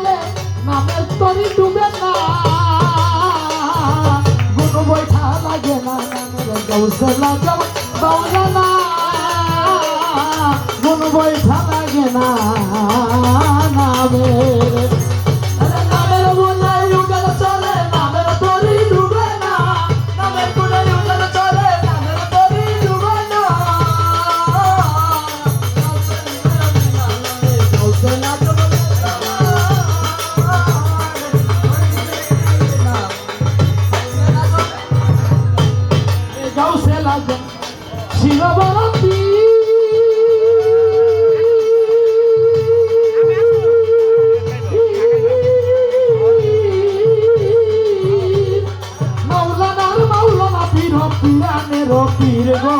চলে নামের তরি ডুবে না গুণ বৈঠা লাগে না নামের গৌসে লাগে বাউলা না গুণ বৈঠা লাগে না নামের নামের বলে যুগের চলে নামের তরি ডুবে না নামের বলে যুগের চলে নামের তরি ডুবে না গৌসে লাগে গৌসে লাগে শিরবরতী মাওলানার মাওলানা পীর পীরানের পীর গো